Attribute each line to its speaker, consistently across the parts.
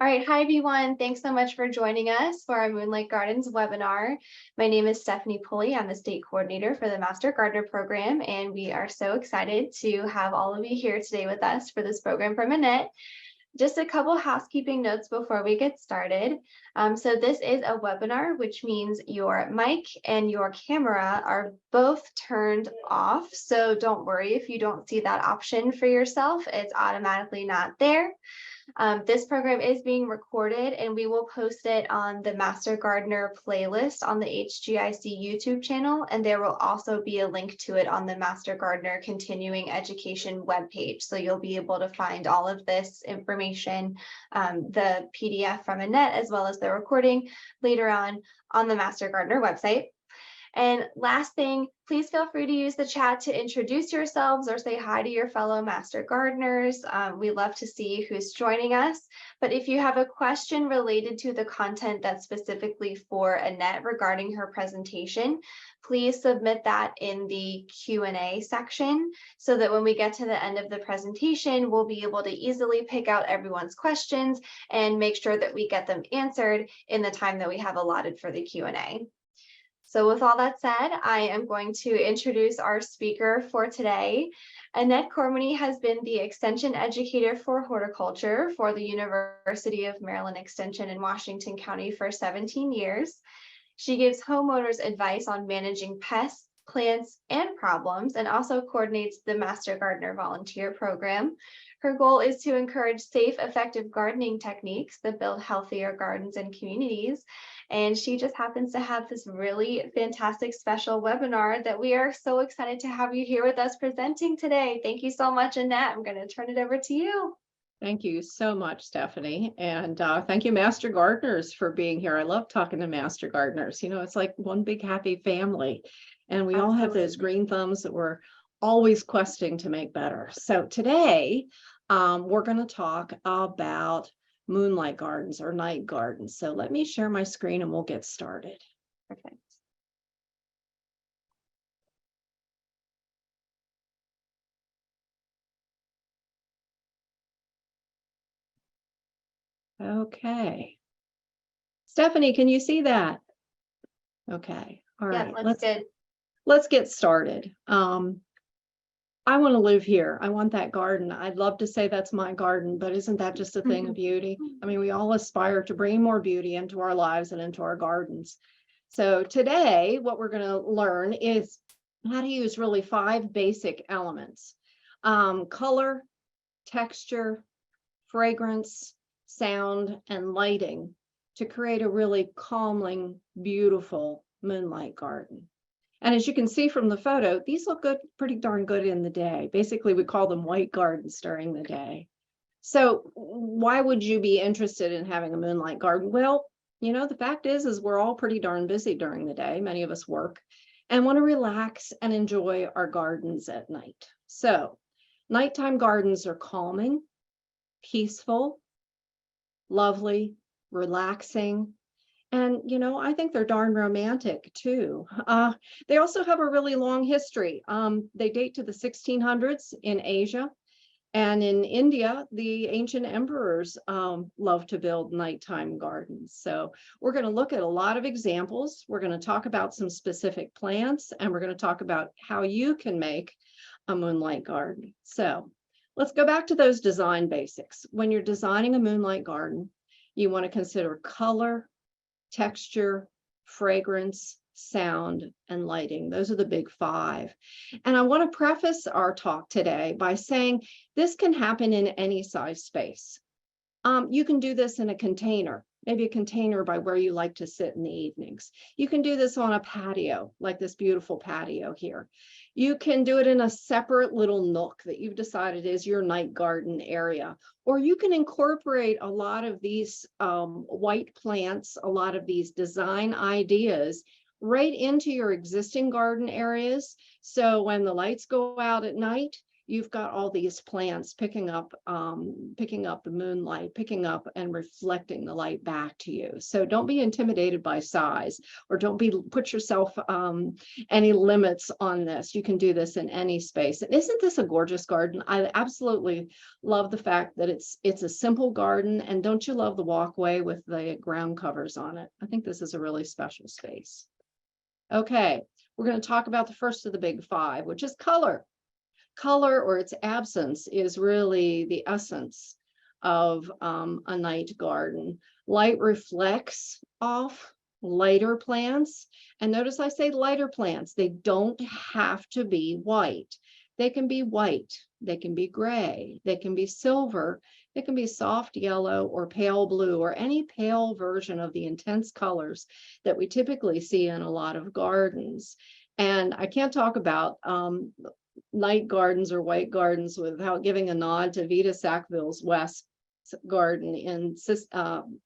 Speaker 1: All right, hi everyone. Thanks so much for joining us for our Moonlight Gardens webinar. My name is Stephanie Pulley. I'm the state coordinator for the Master Gardener program, and we are so excited to have all of you here today with us for this program from Annette. Just a couple housekeeping notes before we get started. So this is a webinar, which means your mic and your camera are both turned off. So don't worry if you don't see that option for yourself. It's automatically not there. This program is being recorded and we will post it on the Master Gardener playlist on the HGIC YouTube channel. And there will also be a link to it on the Master Gardener Continuing Education webpage. So you'll be able to find all of this information, the PDF from Annette, as well as the recording later on the Master Gardener website. And last thing, please feel free to use the chat to introduce yourselves or say hi to your fellow Master Gardeners. We love to see who's joining us. But if you have a question related to the content that's specifically for Annette regarding her presentation, please submit that in the Q&A section so that when we get to the end of the presentation, we'll be able to easily pick out everyone's questions and make sure that we get them answered in the time that we have allotted for the Q&A. So with all that said, I am going to introduce our speaker for today. Annette Cormany has been the Extension Educator for Horticulture for the University of Maryland Extension in Washington County for 17 years. She gives homeowners advice on managing pests, plants, and problems, and also coordinates the Master Gardener Volunteer Program. Her goal is to encourage safe, effective gardening techniques that build healthier gardens and communities. And she just happens to have this really fantastic special webinar that we are so excited to have you here with us presenting today. Thank you so much, Annette. I'm going to turn it over to you.
Speaker 2: Thank you so much, Stephanie. And thank you, Master Gardeners, for being here. I love talking to Master Gardeners. You know, it's like one big happy family. And we all have those green thumbs that we're always questing to make better. So today, we're going to talk about moonlight gardens or night gardens. So let me share my screen and we'll get started.
Speaker 1: Perfect.
Speaker 2: Okay. Stephanie, can you see that? Okay. All right. Let's get started. I want to live here. I want that garden. I'd love to say that's my garden, but isn't that just a thing of beauty? I mean, we all aspire to bring more beauty into our lives and into our gardens. So today, what we're going to learn is how to use really 5 basic elements: color, texture, fragrance, sound, and lighting to create a really calming, beautiful moonlight garden. And as you can see from the photo, these look good, pretty darn good in the day. Basically, we call them white gardens during the day. So why would you be interested in having a moonlight garden? Well, you know, the fact is we're all pretty darn busy during the day. Many of us work and want to relax and enjoy our gardens at night. So nighttime gardens are calming, peaceful, lovely, relaxing. And, you know, I think they're darn romantic too. They also have a really long history. They date to the 1600s in Asia. And in India, the ancient emperors loved to build nighttime gardens. So we're going to look at a lot of examples. We're going to talk about some specific plants, and we're going to talk about how you can make a moonlight garden. So let's go back to those design basics. When you're designing a moonlight garden, you want to consider color, texture, fragrance, sound, and lighting. Those are the big 5. And I want to preface our talk today by saying this can happen in any size space. You can do this in a container, maybe a container by where you like to sit in the evenings. You can do this on a patio, like this beautiful patio here. You can do it in a separate little nook that you've decided is your night garden area. Or you can incorporate a lot of these white plants, a lot of these design ideas right into your existing garden areas. So when the lights go out at night, you've got all these plants picking up the moonlight, picking up and reflecting the light back to you. So don't be intimidated by size, or don't put yourself any limits on this. You can do this in any space. And isn't this a gorgeous garden? I absolutely love the fact that it's a simple garden. And don't you love the walkway with the ground covers on it? I think this is a really special space. Okay, we're going to talk about the first of the big five, which is color. Color, or its absence, is really the essence of a night garden. Light reflects off lighter plants. And notice I say lighter plants. They don't have to be white. They can be white. They can be gray. They can be silver. They can be soft yellow or pale blue, or any pale version of the intense colors that we typically see in a lot of gardens. And I can't talk about night gardens or white gardens without giving a nod to Vita Sackville's West garden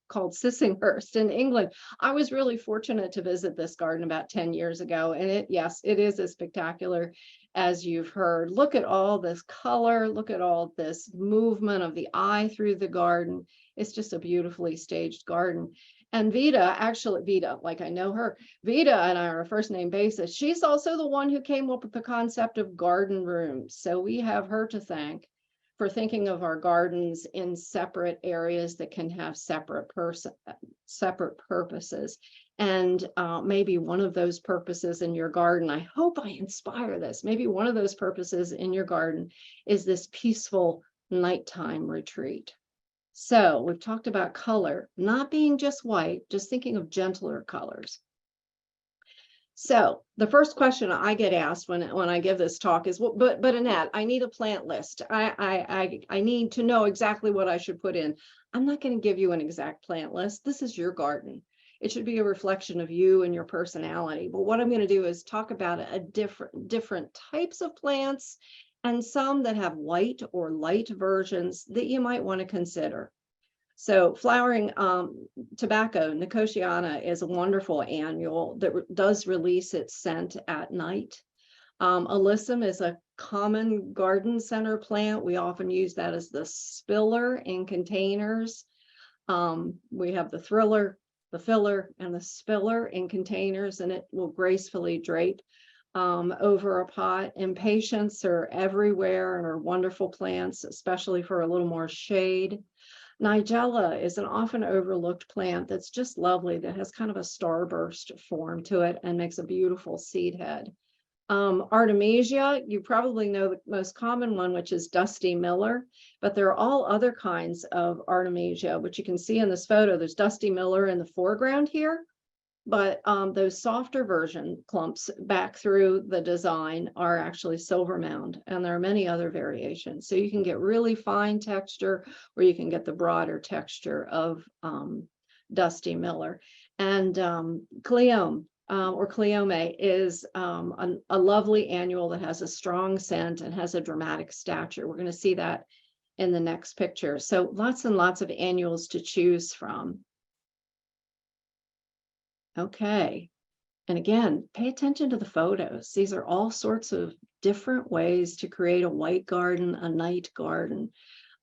Speaker 2: called Sissinghurst in England. I was really fortunate to visit this garden about 10 years ago, and yes, it is as spectacular as you've heard. Look at all this color, look at all this movement of the eye through the garden. It's just a beautifully staged garden. And Vita, like I know her, Vita and I are a first name basis. She's also the one who came up with the concept of garden rooms. So we have her to thank for thinking of our gardens in separate areas that can have separate purposes. And maybe one of those purposes in your garden, I hope I inspire this, maybe one of those purposes in your garden is this peaceful nighttime retreat. So we've talked about color, not being just white, just thinking of gentler colors. So the first question I get asked when I give this talk is, well, but Annette, I need a plant list. I need to know exactly what I should put in. I'm not going to give you an exact plant list. This is your garden. It should be a reflection of you and your personality. But what I'm going to do is talk about different types of plants, and some that have white or light versions that you might want to consider. So flowering tobacco, Nicotiana, is a wonderful annual that does release its scent at night. Alyssum is a common garden center plant. We often use that as the spiller in containers. We have the thriller, the filler, and the spiller in containers, and it will gracefully drape over a pot. Impatiens are everywhere and are wonderful plants, especially for a little more shade. Nigella is an often overlooked plant that's just lovely, that has kind of a starburst form to it and makes a beautiful seed head. Artemisia, you probably know the most common one, which is Dusty Miller, but there are all other kinds of Artemisia, which you can see in this photo. There's Dusty Miller in the foreground here, but those softer version clumps back through the design are actually silver mound, and there are many other variations. So you can get really fine texture, or you can get the broader texture of Dusty Miller. And Cleome or Cleome is a lovely annual that has a strong scent and has a dramatic stature. We're going to see that in the next picture. So lots and lots of annuals to choose from. Okay, and again, pay attention to the photos. These are all sorts of different ways to create a white garden, a night garden.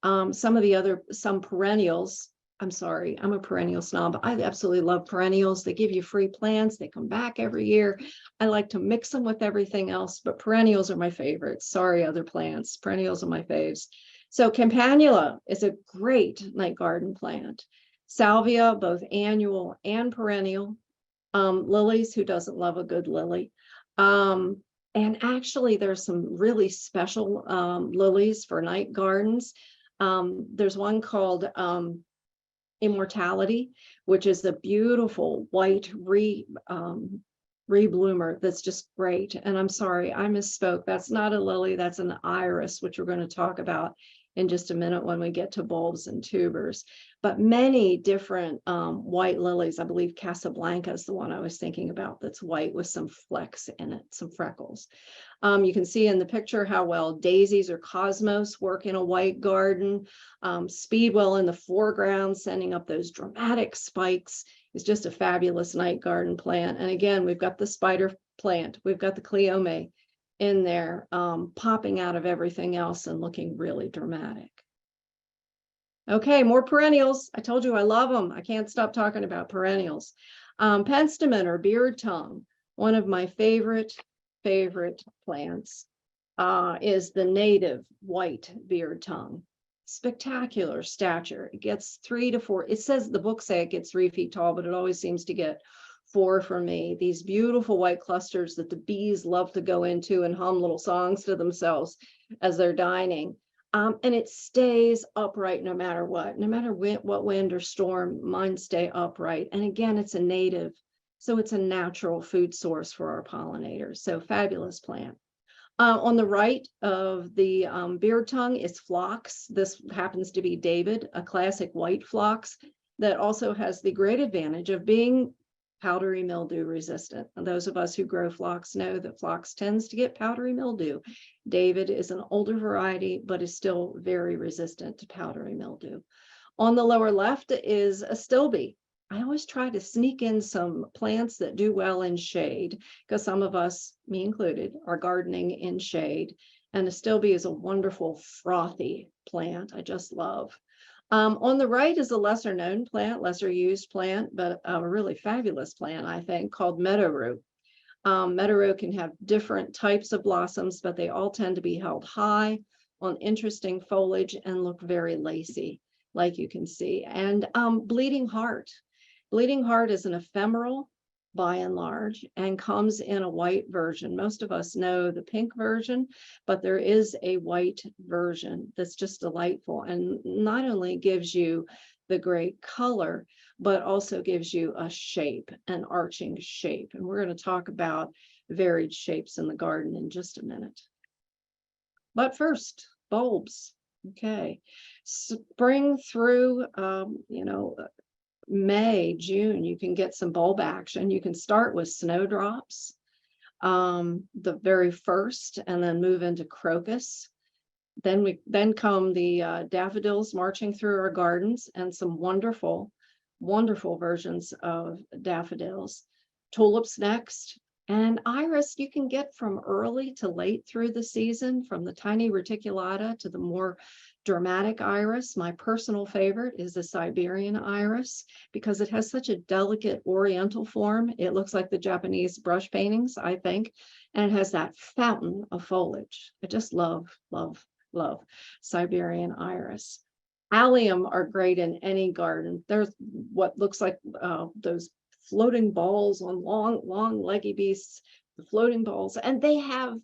Speaker 2: Some perennials, I'm sorry, I'm a perennial snob. I absolutely love perennials. They give you free plants. They come back every year. I like to mix them with everything else, but perennials are my favorites. Sorry, other plants. Perennials are my faves. So Campanula is a great night garden plant. Salvia, both annual and perennial. Lilies, who doesn't love a good lily? And actually, there's some really special lilies for night gardens. There's one called Immortality, which is a beautiful white rebloomer that's just great. And I'm sorry, I misspoke. That's not a lily, that's an iris, which we're going to talk about in just a minute when we get to bulbs and tubers. But many different white lilies. I believe Casablanca is the one I was thinking about, that's white with some flecks in it, some freckles. You can see in the picture how well daisies or cosmos work in a white garden. Speedwell in the foreground, sending up those dramatic spikes, is just a fabulous night garden plant. And again, we've got the spider plant, we've got the Cleome in there, popping out of everything else and looking really dramatic. Okay, more perennials. I told you I love them. I can't stop talking about perennials. Penstemon or beard tongue, one of my favorite plants, is the native white beard tongue. Spectacular stature. It gets 3 to 4. It says, the books say it gets 3 feet tall, but it always seems to get 4 for me. These beautiful white clusters that the bees love to go into and hum little songs to themselves as they're dining. And it stays upright no matter what what wind or storm, mine stay upright. And again, it's a native, so it's a natural food source for our pollinators. So fabulous plant. On the right of the beard tongue is phlox. This happens to be David, a classic white phlox that also has the great advantage of being powdery mildew resistant. And those of us who grow phlox know that phlox tends to get powdery mildew. David is an older variety, but is still very resistant to powdery mildew. On the lower left is astilbe. I always try to sneak in some plants that do well in shade, because some of us, me included, are gardening in shade. And astilbe is a wonderful frothy plant I just love. On the right is a lesser known plant, lesser used plant, but a really fabulous plant, I think, called meadowrue. Meadowrue can have different types of blossoms, but they all tend to be held high on interesting foliage and look very lacy, like you can see. And bleeding heart. Bleeding heart is an ephemeral, by and large, and comes in a white version. Most of us know the pink version, but there is a white version that's just delightful and not only gives you the great color, but also gives you a shape, an arching shape. And we're going to talk about varied shapes in the garden in just a minute. But first, bulbs. Okay, spring through, May, June, you can get some bulb action. You can start with snowdrops, the very first, and then move into crocus. Then come the daffodils marching through our gardens, and some wonderful, wonderful versions of daffodils. Tulips next, and iris you can get from early to late through the season, from the tiny reticulata to the more dramatic iris. My personal favorite is the Siberian iris because it has such a delicate oriental form. It looks like the Japanese brush paintings, I think, and it has that fountain of foliage. I just love, love, love Siberian iris. Allium are great in any garden. There's what looks like those floating balls on long leggy beasts, the floating balls, and they have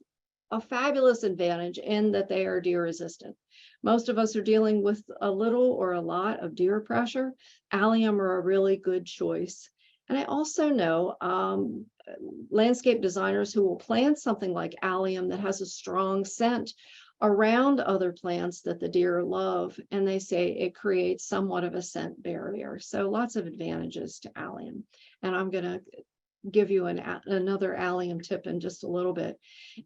Speaker 2: a fabulous advantage in that they are deer resistant. Most of us are dealing with a little or a lot of deer pressure. Allium are a really good choice. And I also know landscape designers who will plant something like allium that has a strong scent around other plants that the deer love, and they say it creates somewhat of a scent barrier. So lots of advantages to allium. And I'm going to give you another allium tip in just a little bit.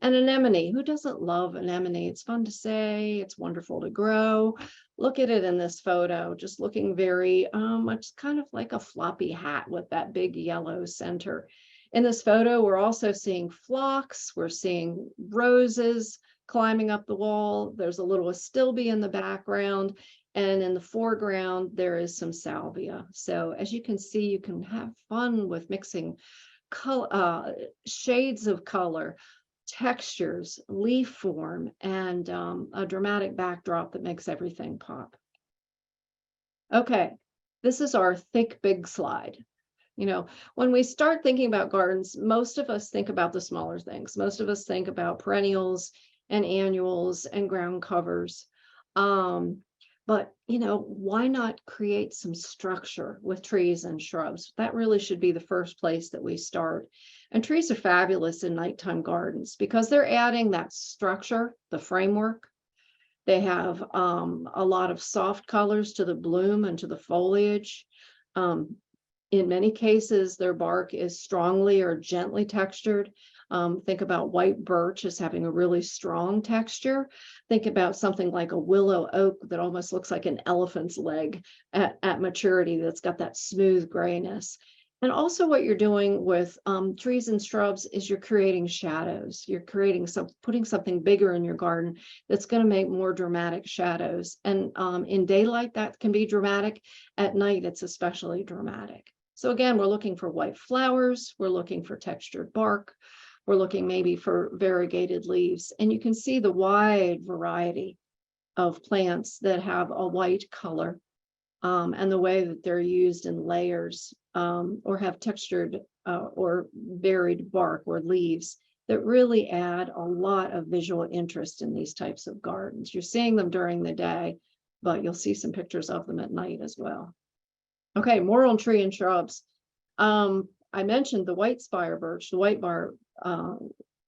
Speaker 2: And anemone, who doesn't love anemone? It's fun to say, it's wonderful to grow. Look at it in this photo, just looking very much kind of like a floppy hat with that big yellow center. In this photo, we're also seeing phlox, we're seeing roses climbing up the wall. There's a little astilbe in the background, and in the foreground, there is some salvia. So as you can see, you can have fun with mixing shades of color, textures, leaf form, and a dramatic backdrop that makes everything pop. Okay, this is our thick, big slide. You know, when we start thinking about gardens, most of us think about the smaller things. Most of us think about perennials and annuals and ground covers. But, you know, why not create some structure with trees and shrubs? That really should be the first place that we start. And trees are fabulous in nighttime gardens because they're adding that structure, the framework. They have a lot of soft colors to the bloom and to the foliage. In many cases, their bark is strongly or gently textured. Think about white birch as having a really strong texture. Think about something like a willow oak that almost looks like an elephant's leg at maturity, that's got that smooth grayness. And also what you're doing with trees and shrubs is you're creating shadows. You're putting something bigger in your garden that's going to make more dramatic shadows. And in daylight, that can be dramatic. At night, it's especially dramatic. So again, we're looking for white flowers. We're looking for textured bark. We're looking maybe for variegated leaves. And you can see the wide variety of plants that have a white color. And the way that they're used in layers or have textured or varied bark or leaves that really add a lot of visual interest in these types of gardens. You're seeing them during the day, but you'll see some pictures of them at night as well. Okay, more on tree and shrubs. I mentioned the white spire birch, the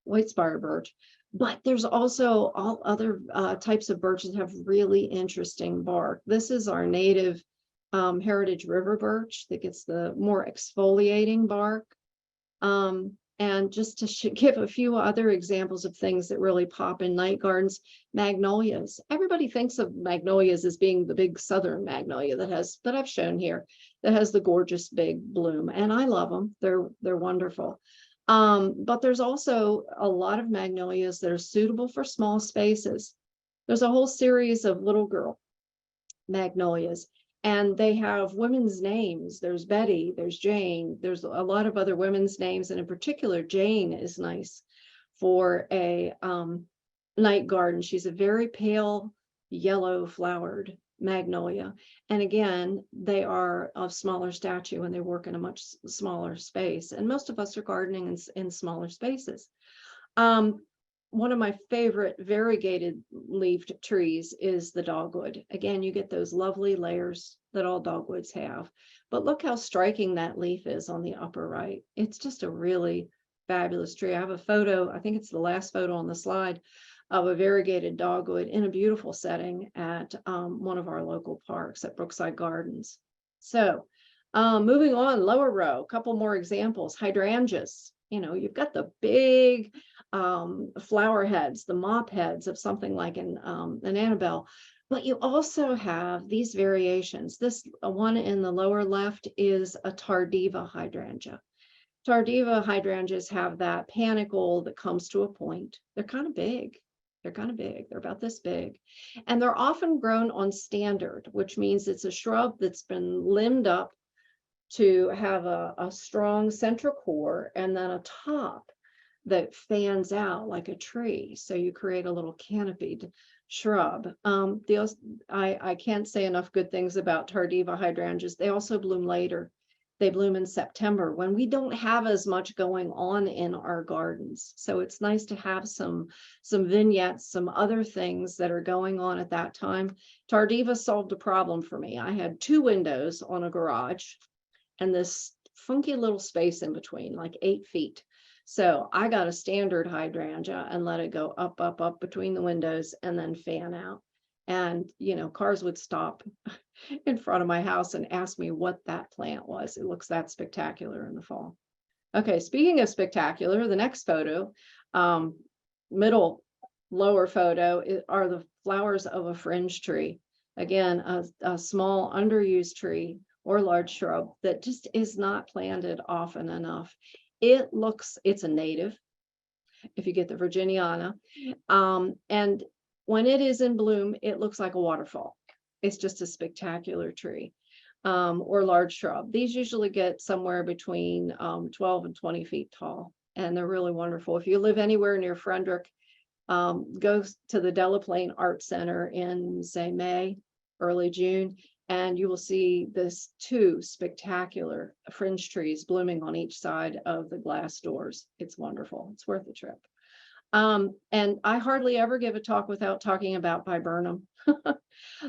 Speaker 2: white spire birch. But there's also all other types of birches that have really interesting bark. This is our native heritage river birch that gets the more exfoliating bark. And just to give a few other examples of things that really pop in night gardens, magnolias. Everybody thinks of magnolias as being the big southern magnolia that I've shown here, that has the gorgeous big bloom. And I love them. They're wonderful. But there's also a lot of magnolias that are suitable for small spaces. There's a whole series of little girl magnolias, and they have women's names. There's Betty, there's Jane, there's a lot of other women's names, and in particular, Jane is nice for a night garden. She's a very pale yellow flowered magnolia. And again, they are of smaller stature and they work in a much smaller space. And most of us are gardening in smaller spaces. One of my favorite variegated leaved trees is the dogwood. Again, you get those lovely layers that all dogwoods have. But look how striking that leaf is on the upper right. It's just a really fabulous tree. I have a photo, I think it's the last photo on the slide, of a variegated dogwood in a beautiful setting at one of our local parks at Brookside Gardens. So moving on, lower row, a couple more examples. Hydrangeas. You know, you've got the big flower heads, the mop heads of something like an Annabelle, but you also have these variations. This one in the lower left is a Tardiva hydrangea. Tardiva hydrangeas have that panicle that comes to a point. They're kind of big. They're about this big. And they're often grown on standard, which means it's a shrub that's been limbed up to have a strong central core and then a top that fans out like a tree. So you create a little canopied shrub. I can't say enough good things about Tardiva hydrangeas. They also bloom later. They bloom in September when we don't have as much going on in our gardens. So it's nice to have some vignettes, some other things that are going on at that time. Tardiva solved a problem for me. I had 2 windows on a garage and this funky little space in between, like 8 feet. So I got a standard hydrangea and let it go up, up, up between the windows and then fan out. And, you know, cars would stop in front of my house and ask me what that plant was. It looks that spectacular in the fall. Okay, speaking of spectacular, the next photo, middle lower photo are the flowers of a fringe tree. Again, a small underused tree or large shrub that just is not planted often enough. It's a native, if you get the Virginiana, and when it is in bloom, it looks like a waterfall. It's just a spectacular tree or large shrub. These usually get somewhere between 12 and 20 feet tall, and they're really wonderful. If you live anywhere near Frederick, go to the Delaplane Art Center in, say, May, early June, and you will see this 2 spectacular fringe trees blooming on each side of the glass doors. It's wonderful. It's worth the trip. And I hardly ever give a talk without talking about viburnum.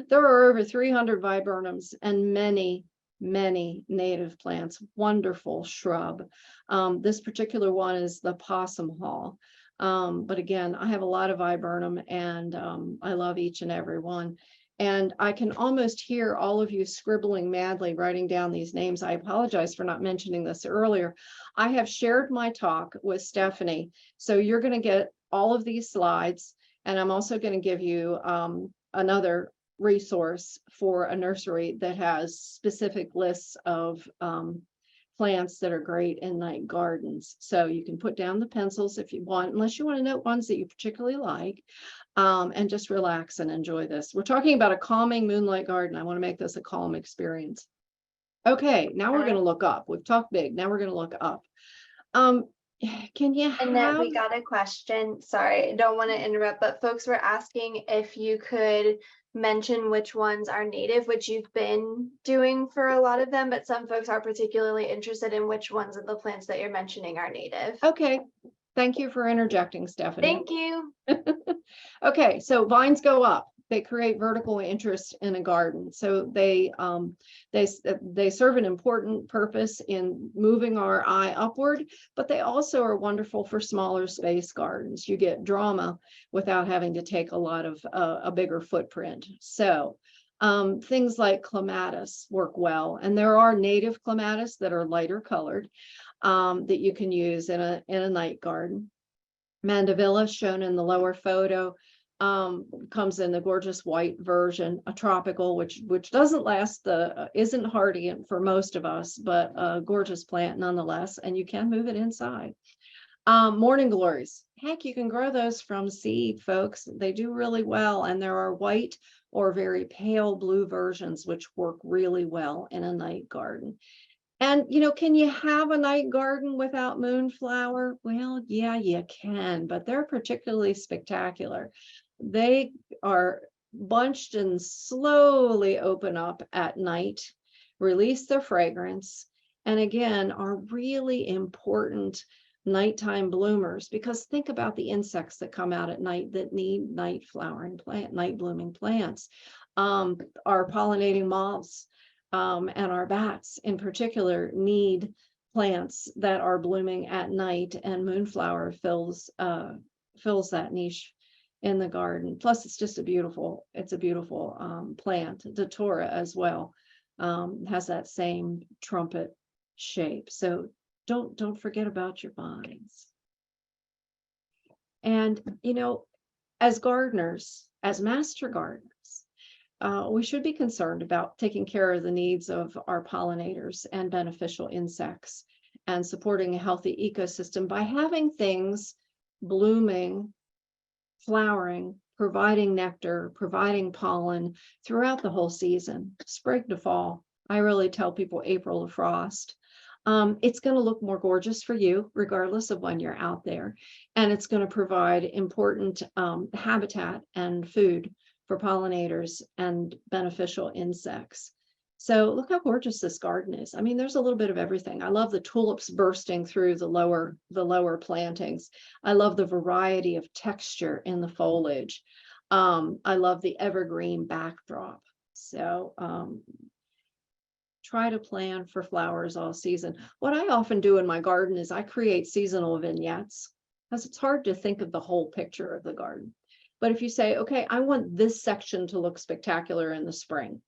Speaker 2: There are over 300 viburnums and many, many native plants. Wonderful shrub. This particular one is the possum haw. But again, I have a lot of viburnum and I love each and every one. And I can almost hear all of you scribbling madly, writing down these names. I apologize for not mentioning this earlier. I have shared my talk with Stephanie. So you're going to get all of these slides. And I'm also going to give you another resource for a nursery that has specific lists of plants that are great in night gardens. So you can put down the pencils if you want, unless you want to note ones that you particularly like, and just relax and enjoy this. We're talking about a calming moonlight garden. I want to make this a calm experience. Okay, now we're going to look up. We've talked big. Now we're going to look up. Can you have...
Speaker 1: Annette, we got a question. Sorry, I don't want to interrupt, but folks were asking if you could mention which ones are native, which you've been doing for a lot of them, but some folks are particularly interested in which ones of the plants that you're mentioning are native.
Speaker 2: Okay, thank you for interjecting, Stephanie.
Speaker 1: Thank you.
Speaker 2: Okay, so vines go up. They create vertical interest in a garden. So they serve an important purpose in moving our eye upward, but they also are wonderful for smaller space gardens. You get drama without having to take a lot of a bigger footprint. So things like clematis work well, and there are native clematis that are lighter colored that you can use in a night garden. Mandevilla, shown in the lower photo, comes in the gorgeous white version, a tropical, which doesn't last, isn't hardy for most of us, but a gorgeous plant nonetheless, and you can move it inside. Morning glories, heck, you can grow those from seed, folks. They do really well, and there are white or very pale blue versions which work really well in a night garden. And, you know, can you have a night garden without moonflower? Well, yeah, you can, but they're particularly spectacular. They are bunched and slowly open up at night, release their fragrance, and again, are really important nighttime bloomers, because think about the insects that come out at night that need night blooming plants. Our pollinating moths and our bats in particular need plants that are blooming at night, and moonflower fills that niche in the garden. Plus, it's just a beautiful plant. Datura as well has that same trumpet shape. So don't forget about your vines. And you know, as gardeners, as master gardeners, we should be concerned about taking care of the needs of our pollinators and beneficial insects, and supporting a healthy ecosystem by having things blooming, flowering, providing nectar, providing pollen throughout the whole season, spring to fall. I really tell people April to frost. It's going to look more gorgeous for you, regardless of when you're out there. And it's going to provide important habitat and food for pollinators and beneficial insects. So look how gorgeous this garden is. I mean, there's a little bit of everything. I love the tulips bursting through the lower plantings. I love the variety of texture in the foliage. I love the evergreen backdrop. So try to plan for flowers all season. What I often do in my garden is I create seasonal vignettes, because it's hard to think of the whole picture of the garden. But if you say, okay, I want this section to look spectacular in the spring,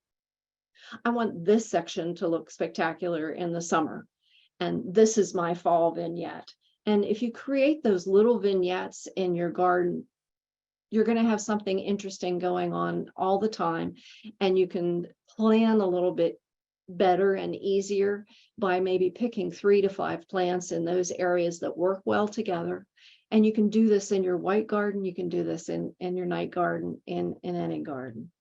Speaker 2: I want this section to look spectacular in the summer, and this is my fall vignette. And if you create those little vignettes in your garden, you're going to have something interesting going on all the time, and you can plan a little bit better and easier by maybe picking 3 to 5 plants in those areas that work well together. And you can do this in your white garden. You can do this in your night garden, in any garden.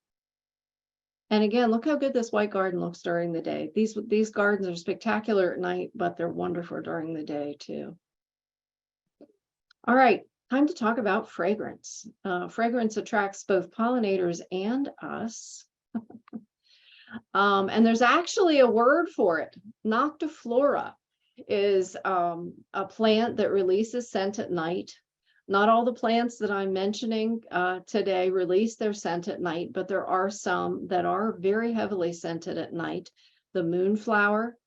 Speaker 2: And again, look how good this white garden looks during the day. These gardens are spectacular at night, but they're wonderful during the day too. All right, time to talk about fragrance. Fragrance attracts both pollinators and us. And there's actually a word for it. Noctiflora is a plant that releases scent at night. Not all the plants that I'm mentioning today release their scent at night, but there are some that are very heavily scented at night. The moonflower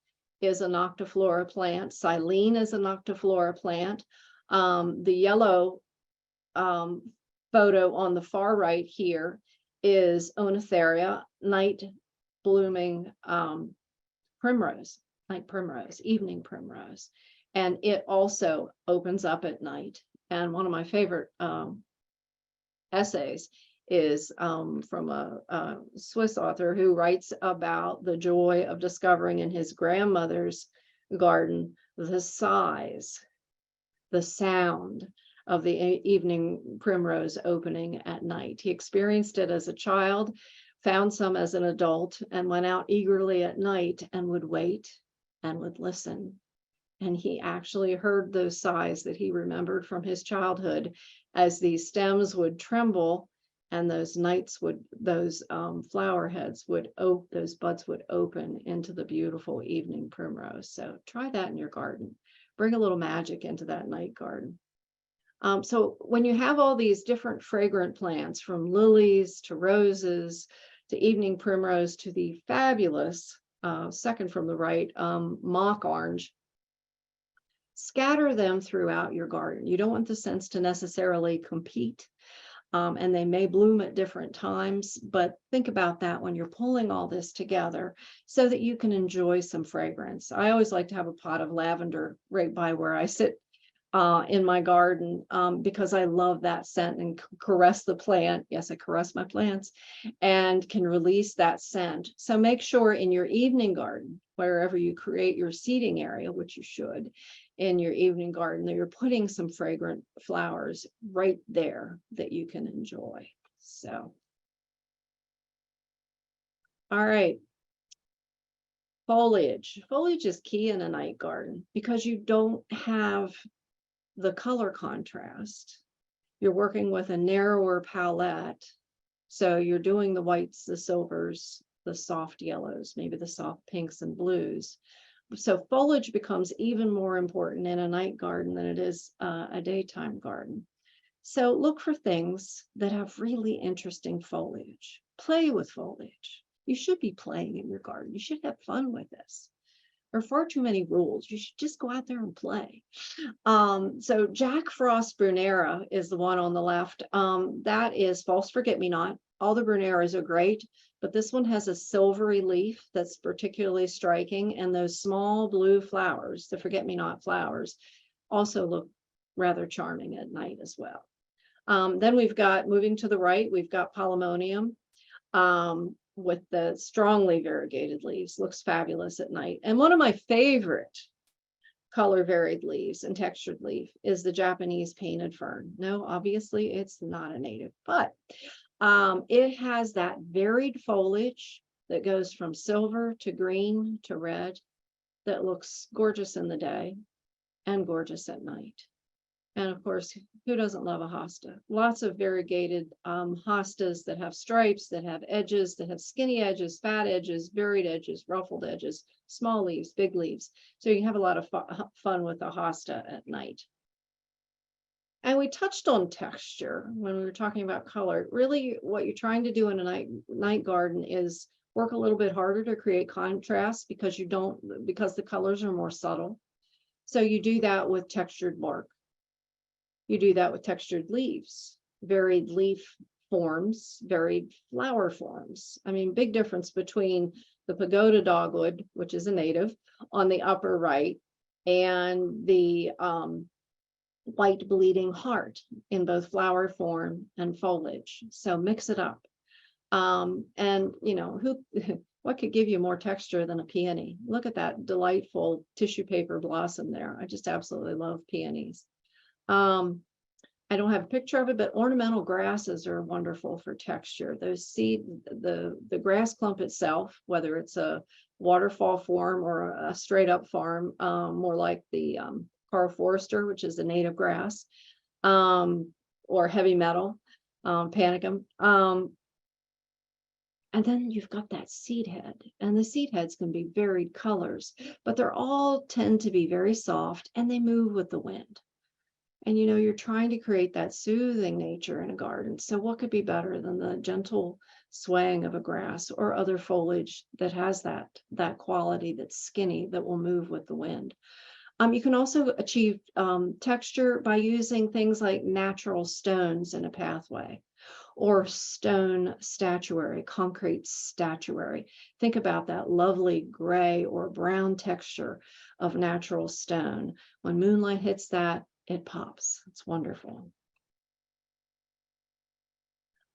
Speaker 2: is a noctiflora plant. Silene is a noctiflora plant. The yellow photo on the far right here is Oenotheria, night blooming primrose, night primrose, evening primrose. And it also opens up at night. And one of my favorite essays is from a Swiss author who writes about the joy of discovering in his grandmother's garden the size, the sound of the evening primrose opening at night. He experienced it as a child, found some as an adult, and went out eagerly at night and would wait and would listen. And he actually heard those sighs that he remembered from his childhood as these stems would tremble and those flower heads would open, those buds would open into the beautiful evening primrose. So try that in your garden. Bring a little magic into that night garden. So when you have all these different fragrant plants, from lilies to roses to evening primrose to the fabulous, second from the right, mock orange, scatter them throughout your garden. You don't want the scents to necessarily compete, and they may bloom at different times, but think about that when you're pulling all this together so that you can enjoy some fragrance. I always like to have a pot of lavender right by where I sit in my garden, because I love that scent and caress the plant. Yes, I caress my plants and can release that scent. So make sure in your evening garden, wherever you create your seating area, which you should, in your evening garden, that you're putting some fragrant flowers right there that you can enjoy. So, all right. Foliage. Foliage is key in a night garden because you don't have the color contrast. You're working with a narrower palette. So you're doing the whites, the silvers, the soft yellows, maybe the soft pinks and blues. So foliage becomes even more important in a night garden than it is a daytime garden. So look for things that have really interesting foliage. Play with foliage. You should be playing in your garden. You should have fun with this. There are far too many rules. You should just go out there and play. So Jack Frost Brunera is the one on the left. That is false forget-me-not. All the Bruneras are great, but this one has a silvery leaf that's particularly striking, and those small blue flowers, the forget-me-not flowers, also look rather charming at night as well. Then we've got, moving to the right, we've got Polemonium. With the strongly variegated leaves, looks fabulous at night. And one of my favorite color varied leaves and textured leaf is the Japanese painted fern. No, obviously it's not a native, but it has that varied foliage that goes from silver to green to red that looks gorgeous in the day and gorgeous at night. And of course, who doesn't love a hosta? Lots of variegated hostas that have stripes, that have edges, that have skinny edges, fat edges, varied edges, ruffled edges, small leaves, big leaves. So you have a lot of fun with a hosta at night. And we touched on texture when we were talking about color. Really, what you're trying to do in a night garden is work a little bit harder to create contrast because the colors are more subtle. So you do that with textured bark. You do that with textured leaves, varied leaf forms, varied flower forms. I mean, big difference between the pagoda dogwood, which is a native, on the upper right, and the white bleeding heart in both flower form and foliage. So mix it up. And you know, what could give you more texture than a peony? Look at that delightful tissue paper blossom there. I just absolutely love peonies. I don't have a picture of it, but ornamental grasses are wonderful for texture. Those seed, the grass clump itself, whether it's a waterfall form or a straight up farm, more like the Carl Forester, which is a native grass, or heavy metal, panicum. And then you've got that seed head, and the seed heads can be varied colors, but they're all tend to be very soft and they move with the wind. And you know, you're trying to create that soothing nature in a garden. So what could be better than the gentle swaying of a grass or other foliage that has that quality that's skinny, that will move with the wind? You can also achieve texture by using things like natural stones in a pathway, or stone statuary, concrete statuary. Think about that lovely gray or brown texture of natural stone. When moonlight hits that, it pops. It's wonderful.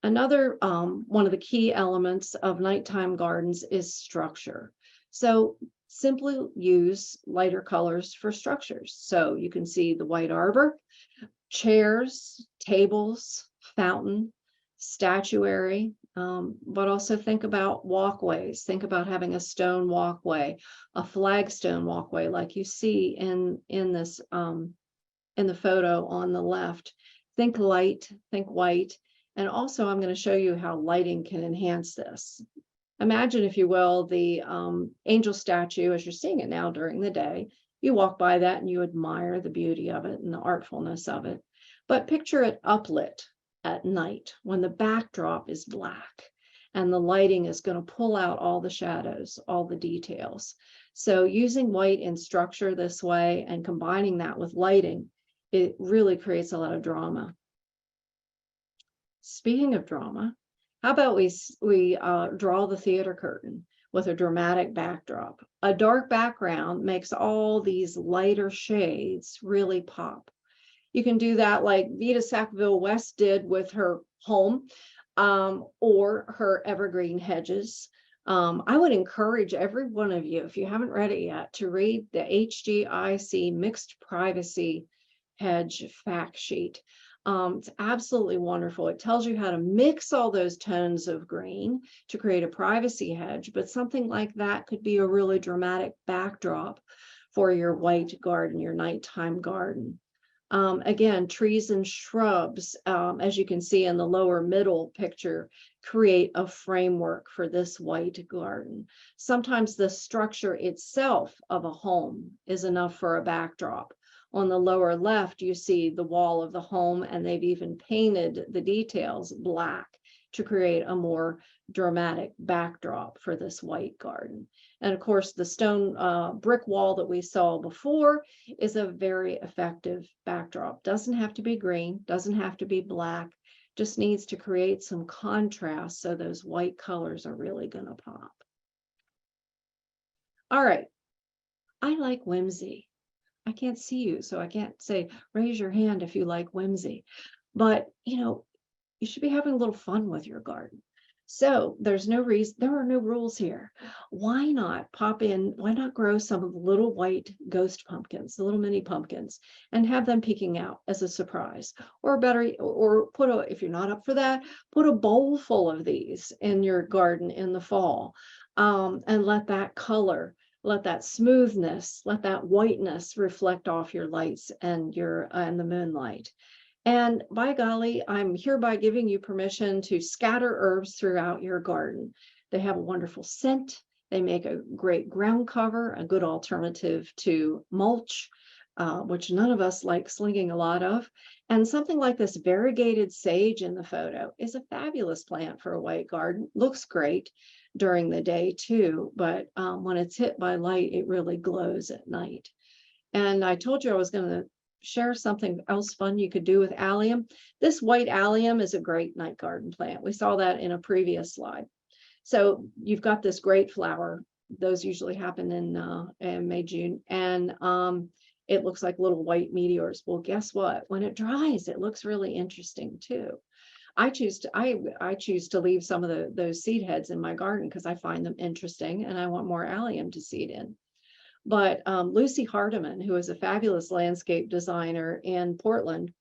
Speaker 2: Another one of the key elements of nighttime gardens is structure. So simply use lighter colors for structures. So you can see the white arbor, chairs, tables, fountain, statuary, but also think about walkways. Think about having a stone walkway, a flagstone walkway like you see in this in the photo on the left. Think light, think white, and also I'm going to show you how lighting can enhance this. Imagine, if you will, the angel statue as you're seeing it now during the day. You walk by that and you admire the beauty of it and the artfulness of it. But picture it uplit at night when the backdrop is black and the lighting is going to pull out all the shadows, all the details. So using white in structure this way and combining that with lighting, it really creates a lot of drama. Speaking of drama, how about we draw the theater curtain with a dramatic backdrop? A dark background makes all these lighter shades really pop. You can do that like Vita Sackville West did with her home or her evergreen hedges. I would encourage every one of you, if you haven't read it yet, to read the HGIC Mixed Privacy Hedge Fact Sheet. It's absolutely wonderful. It tells you how to mix all those tones of green to create a privacy hedge, but something like that could be a really dramatic backdrop for your white garden, your nighttime garden. Again, trees and shrubs, as you can see in the lower middle picture, create a framework for this white garden. Sometimes the structure itself of a home is enough for a backdrop. On the lower left, you see the wall of the home, and they've even painted the details black to create a more dramatic backdrop for this white garden. And of course, the stone brick wall that we saw before is a very effective backdrop. Doesn't have to be green, doesn't have to be black, just needs to create some contrast so those white colors are really going to pop. All right, I like whimsy. I can't see you, so I can't say raise your hand if you like whimsy, but you should be having a little fun with your garden. So there's no reason, there are no rules here. Why not why not grow some of the little white ghost pumpkins, the little mini pumpkins, and have them peeking out as a surprise? Or better, or if you're not up for that, put a bowl full of these in your garden in the fall, and let that color, let that smoothness, let that whiteness reflect off your lights and the moonlight. And by golly, I'm hereby giving you permission to scatter herbs throughout your garden. They have a wonderful scent. They make a great ground cover, a good alternative to mulch, which none of us like slinging a lot of. And something like this variegated sage in the photo is a fabulous plant for a white garden. Looks great during the day too, but when it's hit by light, it really glows at night. And I told you I was going to share something else fun you could do with allium. This white allium is a great night garden plant. We saw that in a previous slide. So you've got this great flower. Those usually happen in May, June, and it looks like little white meteors. Well, guess what? When it dries, it looks really interesting too. I choose to leave some of those seed heads in my garden because I find them interesting and I want more allium to seed in. But Lucy Hardiman, who is a fabulous landscape designer in Portland,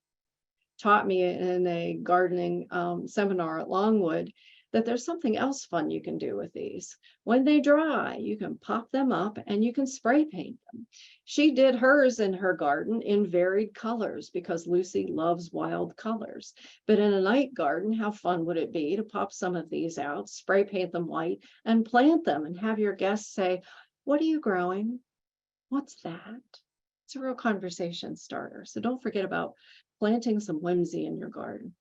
Speaker 2: taught me in a gardening seminar at Longwood that there's something else fun you can do with these. When they dry, you can pop them up and you can spray paint them. She did hers in her garden in varied colors because Lucy loves wild colors. But in a night garden, how fun would it be to pop some of these out, spray paint them white, and plant them and have your guests say, "What are you growing? What's that?" It's a real conversation starter. So don't forget about planting some whimsy in your garden.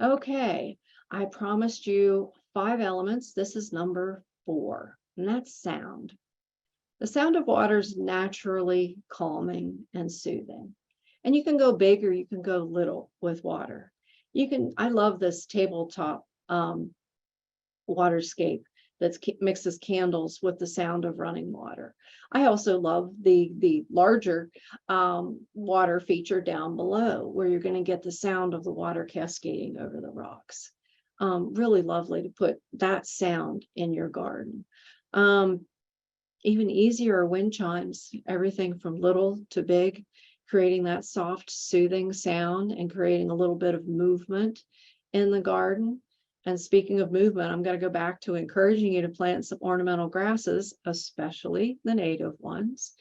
Speaker 2: Okay, I promised you 5 elements. This is number 4, and that's sound. The sound of water is naturally calming and soothing. And you can go big or you can go little with water. I love this tabletop waterscape that mixes candles with the sound of running water. I also love the larger water feature down below where you're going to get the sound of the water cascading over the rocks. Really lovely to put that sound in your garden. even easier wind chimes, everything from little to big, creating that soft, soothing sound and creating a little bit of movement in the garden. And speaking of movement, I'm going to go back to encouraging you to plant some ornamental grasses, especially the native ones,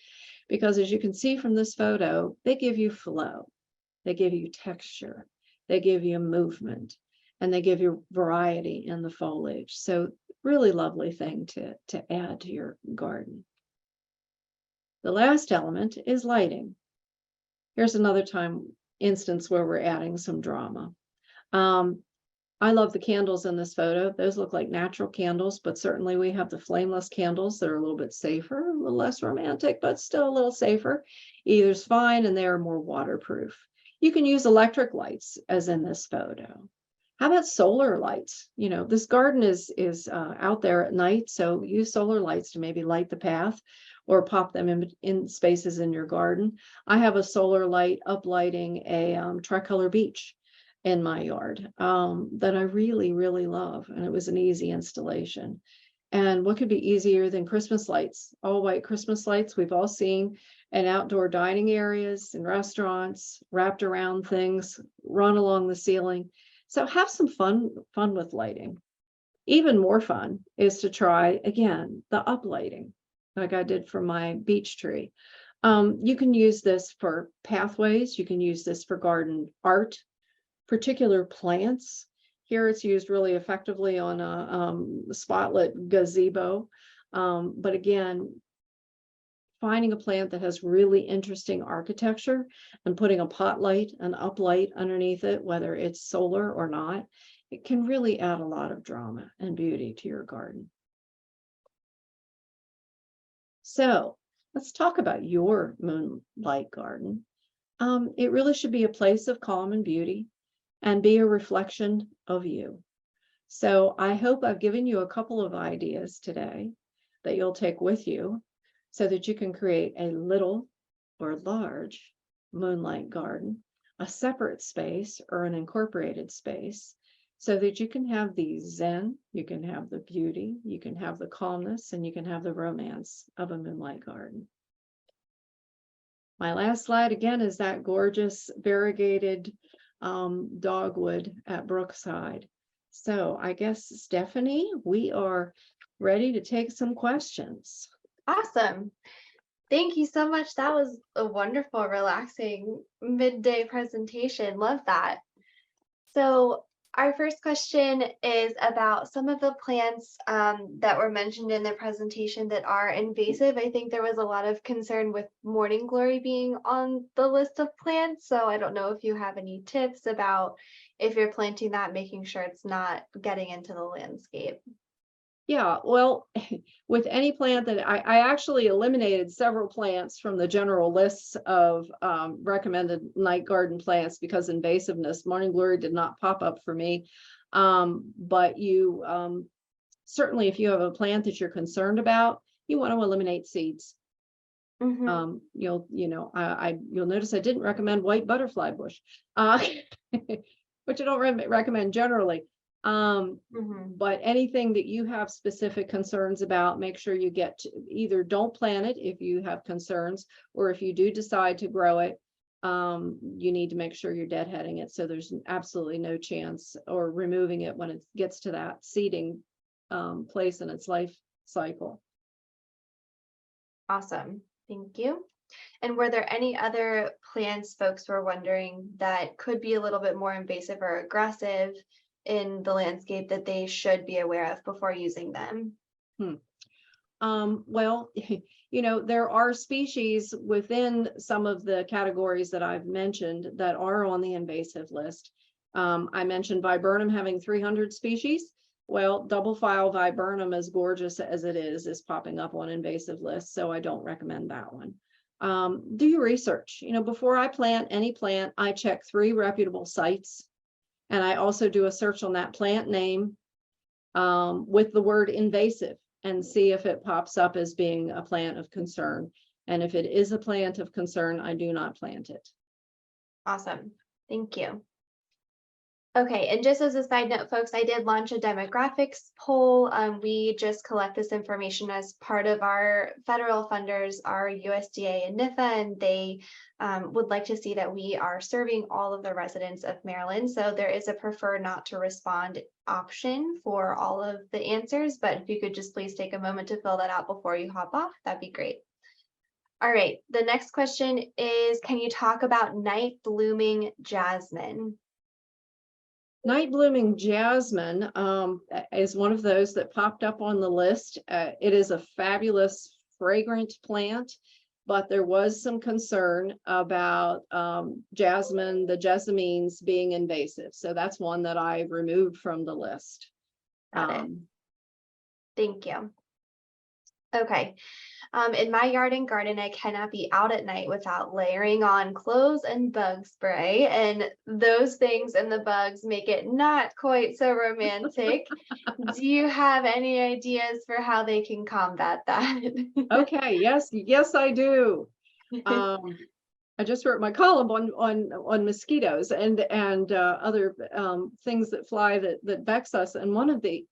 Speaker 2: because as you can see from this photo, they give you flow, they give you texture, they give you movement, and they give you variety in the foliage. So really lovely thing to add to your garden. The last element is lighting. Here's another instance where we're adding some drama. I love the candles in this photo. Those look like natural candles, but certainly we have the flameless candles that are a little bit safer, a little less romantic, but still a little safer. Either's fine, and they are more waterproof. You can use electric lights, as in this photo. How about solar lights? You know, this garden is out there at night, so use solar lights to maybe light the path or pop them in spaces in your garden. I have a solar light uplighting a tricolor beach in my yard that I really, really love. And it was an easy installation. And what could be easier than Christmas lights? All white Christmas lights we've all seen in outdoor dining areas and restaurants, wrapped around things, run along the ceiling. So have some fun with lighting. Even more fun is to try, again, the uplighting, like I did for my beech tree. You can use this for pathways. You can use this for garden art, particular plants. Here it's used really effectively on a spotlit gazebo. But again, finding a plant that has really interesting architecture and putting a pot light, an uplight underneath it, whether it's solar or not, it can really add a lot of drama and beauty to your garden. So let's talk about your moonlight garden. It really should be a place of calm and beauty and be a reflection of you. So I hope I've given you a couple of ideas today that you'll take with you so that you can create a little or large moonlight garden, a separate space or an incorporated space, so that you can have the zen, you can have the beauty, you can have the calmness, and you can have the romance of a moonlight garden. My last slide again is that gorgeous variegated dogwood at Brookside. So I guess, Stephanie, we are ready to take some questions.
Speaker 1: Awesome. Thank you so much. That was a wonderful, relaxing midday presentation. Love that. So our first question is about some of the plants that were mentioned in the presentation that are invasive. I think there was a lot of concern with morning glory being on the list of plants. So I don't know if you have any tips about if you're planting that, making sure it's not getting into the landscape.
Speaker 2: Yeah, well, with any plant that I actually eliminated several plants from the general lists of recommended night garden plants because invasiveness, morning glory did not pop up for me. But you certainly, if you have a plant that you're concerned about, you want to eliminate seeds.
Speaker 1: Mm-hmm.
Speaker 2: You'll notice I didn't recommend white butterfly bush, which I don't recommend generally. But anything that you have specific concerns about, make sure you get to either don't plant it if you have concerns, or if you do decide to grow it, you need to make sure you're deadheading it so there's absolutely no chance, or removing it when it gets to that seeding place in its life cycle.
Speaker 1: Awesome. Thank you. And were there any other plants folks were wondering that could be a little bit more invasive or aggressive in the landscape that they should be aware of before using them?
Speaker 2: Well, there are species within some of the categories that I've mentioned that are on the invasive list. I mentioned viburnum having 300 species. Well, double file viburnum, as gorgeous as it is popping up on invasive lists, so I don't recommend that one. Do your research. Before I plant any plant, I check 3 reputable sites. And I also do a search on that plant name with the word invasive and see if it pops up as being a plant of concern. And if it is a plant of concern, I do not plant it.
Speaker 1: Awesome. Thank you. Okay, and just as a side note, folks, I did launch a demographics poll. We just collect this information as part of our federal funders, our USDA and NIFA, and they would like to see that we are serving all of the residents of Maryland. So there is a prefer not to respond option for all of the answers, but if you could just please take a moment to fill that out before you hop off, that'd be great. All right, the next question is, can you talk about night blooming jasmine?
Speaker 2: Night blooming jasmine is one of those that popped up on the list. It is a fabulous fragrant plant, but there was some concern about jasmine, the jessamines being invasive. So that's one that I removed from the list.
Speaker 1: Got it. Thank you. Okay. In my yard and garden, I cannot be out at night without layering on clothes and bug spray. And those things and the bugs make it not quite so romantic. Do you have any ideas for how they can combat that?
Speaker 2: Okay, yes, I do. I just wrote my column on mosquitoes and other things that fly that vex us. And one of the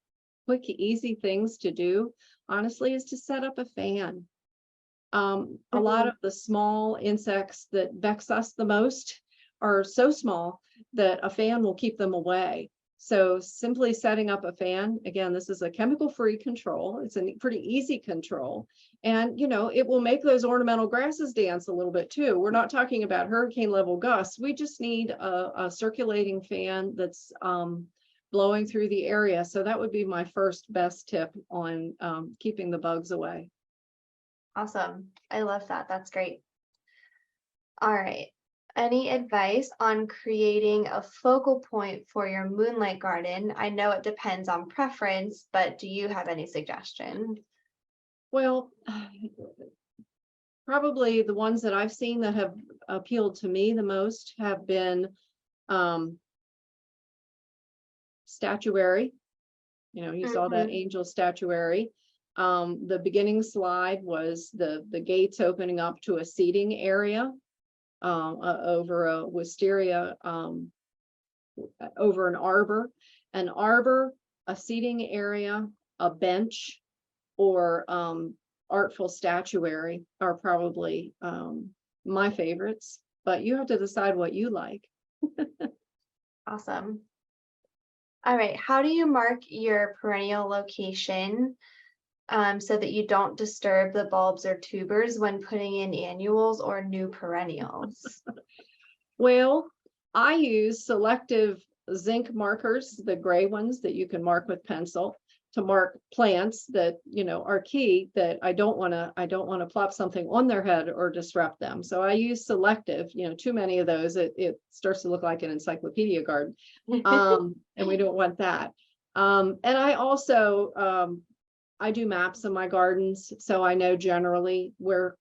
Speaker 2: quick, easy things to do, honestly, is to set up a fan. A lot of the small insects that vex us the most are so small that a fan will keep them away. So simply setting up a fan, again, this is a chemical-free control. It's a pretty easy control. And, you know, it will make those ornamental grasses dance a little bit too. We're not talking about hurricane level gusts. We just need a circulating fan that's blowing through the area. So that would be my first best tip on keeping the bugs away.
Speaker 1: Awesome. I love that. That's great. All right. Any advice on creating a focal point for your moonlight garden? I know it depends on preference, but do you have any suggestions?
Speaker 2: Well, probably the ones that I've seen that have appealed to me the most have been statuary. You know, you saw that angel statuary. The beginning slide was the gates opening up to a seating area over a wisteria, over an arbor, a seating area, a bench, or artful statuary are probably my favorites, but you have to decide what you like.
Speaker 1: Awesome. All right, how do you mark your perennial location so that you don't disturb the bulbs or tubers when putting in annuals or new perennials?
Speaker 2: Well, I use selective zinc markers, the gray ones that you can mark with pencil, to mark plants that, you know, are key, that I don't want to plop something on their head or disrupt them. So I use selective, you know, too many of those, it starts to look like an encyclopedia garden. And we don't want that. And I also, I do maps in my gardens, so I know generally where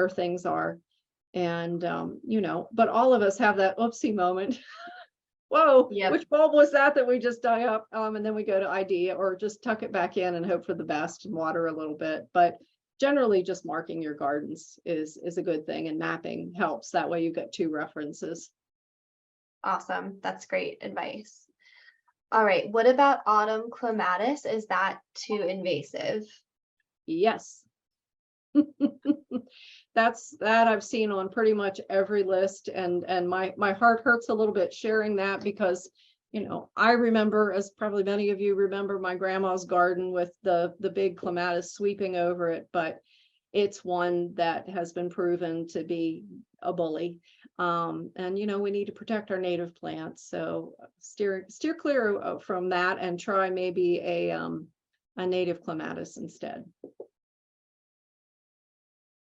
Speaker 2: things are. And, you know, but all of us have that oopsie moment. Whoa, yep. Which bulb was that we just dug up? And then we go to ID or just tuck it back in and hope for the best and water a little bit. But generally just marking your gardens is a good thing, and mapping helps. That way you get two references.
Speaker 1: Awesome. That's great advice. All right. What about autumn clematis? Is that too invasive?
Speaker 2: Yes. That I've seen on pretty much every list, and my heart hurts a little bit sharing that, because, you know, I remember, as probably many of you remember, my grandma's garden with the big clematis sweeping over it, but it's one that has been proven to be a bully. And, you know, we need to protect our native plants, so steer clear from that and try maybe a native clematis instead.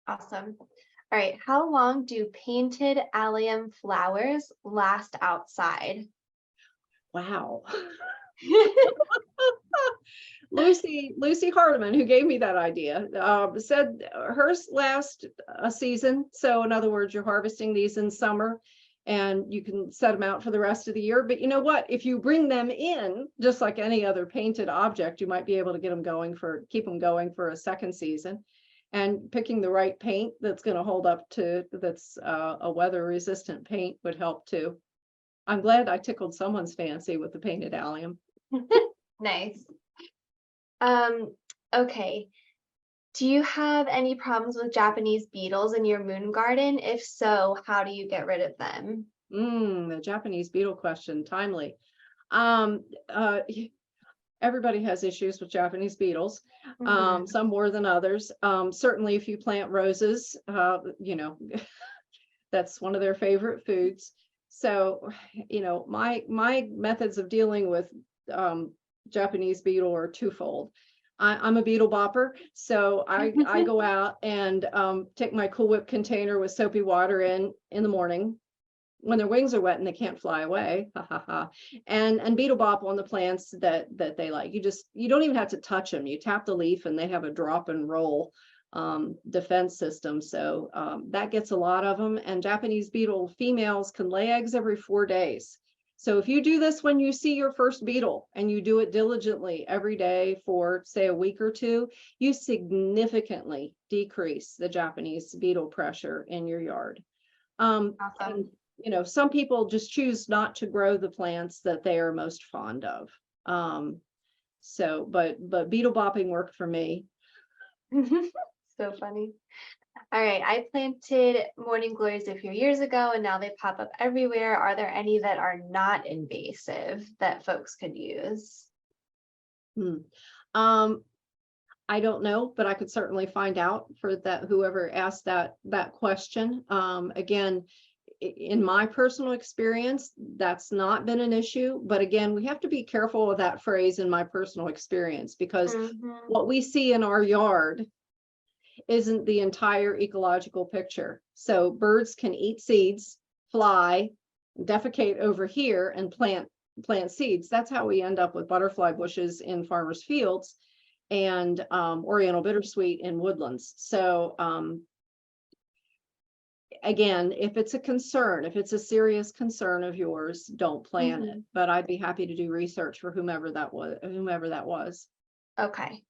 Speaker 1: Awesome. All right. How long do painted allium flowers last outside?
Speaker 2: Wow. Lucy Hardiman, who gave me that idea, said hers last a season. So in other words, you're harvesting these in summer and you can set them out for the rest of the year. But you know what? If you bring them in, just like any other painted object, you might be able to get them going keep them going for a second season. And picking the right paint that's going to hold up to, that's a weather resistant paint would help too. I'm glad I tickled someone's fancy with the painted allium.
Speaker 1: Nice. Okay. Do you have any problems with Japanese beetles in your moon garden? If so, how do you get rid of them?
Speaker 2: The Japanese beetle question, timely. Everybody has issues with Japanese beetles, some more than others. Certainly if you plant roses, that's one of their favorite foods. So, my methods of dealing with Japanese beetle are twofold. I'm a beetle bopper, so I go out and take my Cool Whip container with soapy water in the morning when their wings are wet and they can't fly away, and beetle bop on the plants that they like. You don't even have to touch them. You tap the leaf and they have a drop and roll defense system. So that gets a lot of them. And Japanese beetle females can lay eggs every 4 days. So if you do this when you see your first beetle and you do it diligently every day for, say, a week or two, you significantly decrease the Japanese beetle pressure in your yard.
Speaker 1: Awesome.
Speaker 2: And, some people just choose not to grow the plants that they are most fond of. But beetle bopping worked for me.
Speaker 1: So funny. All right, I planted morning glories a few years ago and now they pop up everywhere. Are there any that are not invasive that folks could use?
Speaker 2: I don't know, but I could certainly find out for that, whoever asked that question. Again, in my personal experience, that's not been an issue. But again, we have to be careful of that phrase, in my personal experience, because what we see in our yard isn't the entire ecological picture. So birds can eat seeds, fly, defecate over here, and plant seeds. That's how we end up with butterfly bushes in farmers' fields and Oriental bittersweet in woodlands. So again, if it's a concern, if it's a serious concern of yours, don't plant it. But I'd be happy to do research for whomever that was.
Speaker 1: Okay.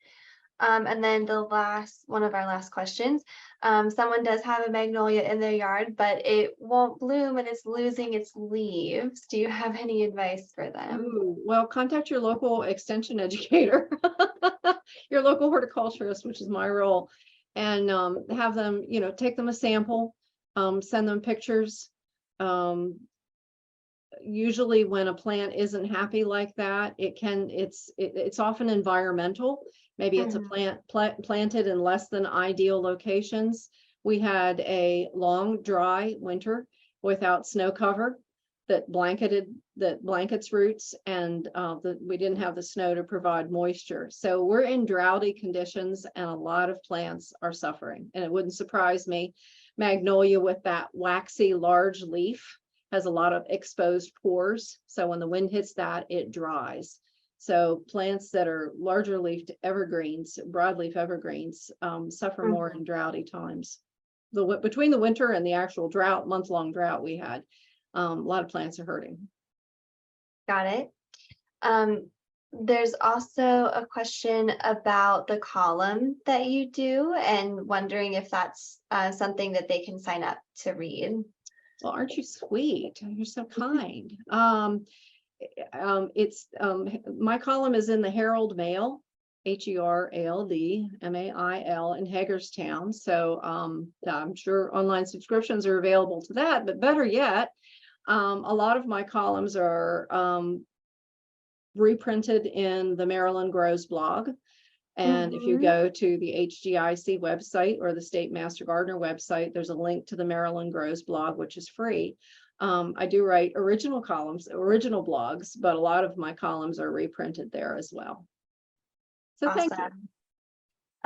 Speaker 1: And then one of our last questions, someone does have a magnolia in their yard, but it won't bloom and it's losing its leaves. Do you have any advice for them?
Speaker 2: Well, contact your local extension educator, your local horticulturist, which is my role, and have them, take them a sample, send them pictures. Usually when a plant isn't happy like that, it's often environmental. Maybe it's a plant planted in less than ideal locations. We had a long, dry winter without snow cover that blankets roots, and we didn't have the snow to provide moisture. So we're in droughty conditions and a lot of plants are suffering. And it wouldn't surprise me, magnolia with that waxy large leaf has a lot of exposed pores. So when the wind hits that, it dries. So plants that are larger leafed evergreens, broadleaf evergreens, suffer more in droughty times. Between the winter and the actual drought, month-long drought we had, a lot of plants are hurting.
Speaker 1: Got it. There's also a question about the column that you do and wondering if that's something that they can sign up to read.
Speaker 2: Well, aren't you sweet? You're so kind. It's my column is in the Herald Mail, HERALD MAIL in Hagerstown. So I'm sure online subscriptions are available to that, but better yet, a lot of my columns are reprinted in the Maryland Grows blog. And if you go to the HGIC website or the State Master Gardener website, there's a link to the Maryland Grows blog, which is free. I do write original columns, original blogs, but a lot of my columns are reprinted there as well. So
Speaker 1: awesome.
Speaker 2: Thank you.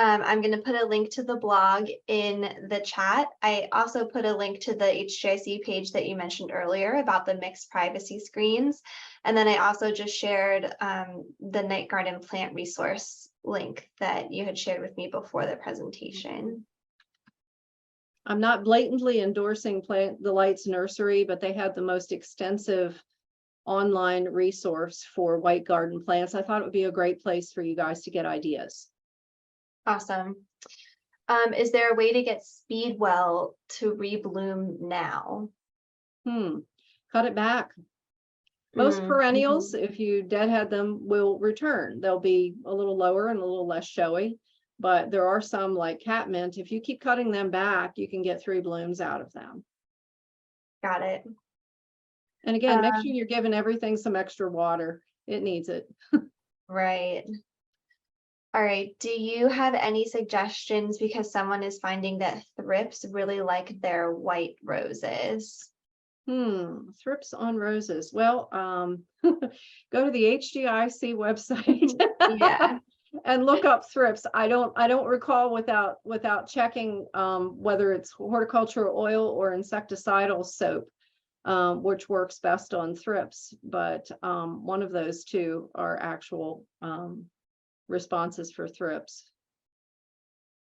Speaker 1: I'm going to put a link to the blog in the chat. I also put a link to the HGIC page that you mentioned earlier about the mixed privacy screens. And then I also just shared the Night Garden plant resource link that you had shared with me before the presentation.
Speaker 2: I'm not blatantly endorsing Plant Delight's nursery, but they had the most extensive online resource for white garden plants. I thought it would be a great place for you guys to get ideas.
Speaker 1: Awesome. Is there a way to get speedwell to rebloom now?
Speaker 2: Cut it back. Most perennials, if you deadhead them, will return. They'll be a little lower and a little less showy, but there are some like catmint. If you keep cutting them back, you can get 3 blooms out of them.
Speaker 1: Got it.
Speaker 2: And again, make sure you're giving everything some extra water. It needs it.
Speaker 1: Right. All right. Do you have any suggestions, because someone is finding that thrips really like their white roses?
Speaker 2: Thrips on roses. Well, go to the HGIC website.
Speaker 1: Yeah.
Speaker 2: And look up thrips. I don't recall without checking whether it's horticultural oil or insecticidal soap, which works best on thrips, but one of those two are actual responses for thrips.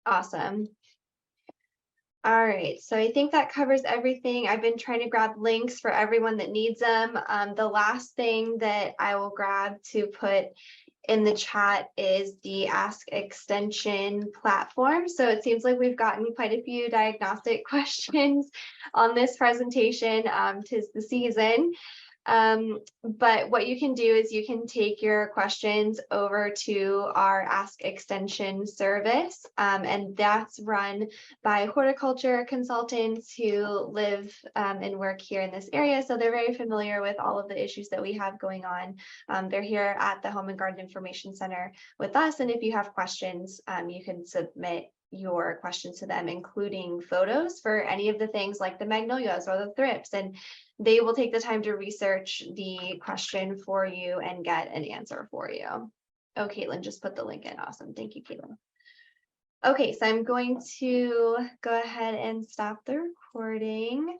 Speaker 1: Awesome. All right, so I think that covers everything. I've been trying to grab links for everyone that needs them. The last thing that I will grab to put in the chat is the Ask Extension platform. So it seems like we've gotten quite a few diagnostic questions on this presentation. 'Tis the season. But what you can do is you can take your questions over to our Ask Extension service, and that's run by horticulture consultants who live and work here in this area. So they're very familiar with all of the issues that we have going on. They're here at the Home and Garden Information Center with us. And if you have questions, you can submit your questions to them, including photos for any of the things like the magnolias or the thrips, and they will take the time to research the question for you and get an answer for you. Oh, Caitlin just put the link in. Awesome. Thank you, Caitlin. Okay, so I'm going to go ahead and stop the recording.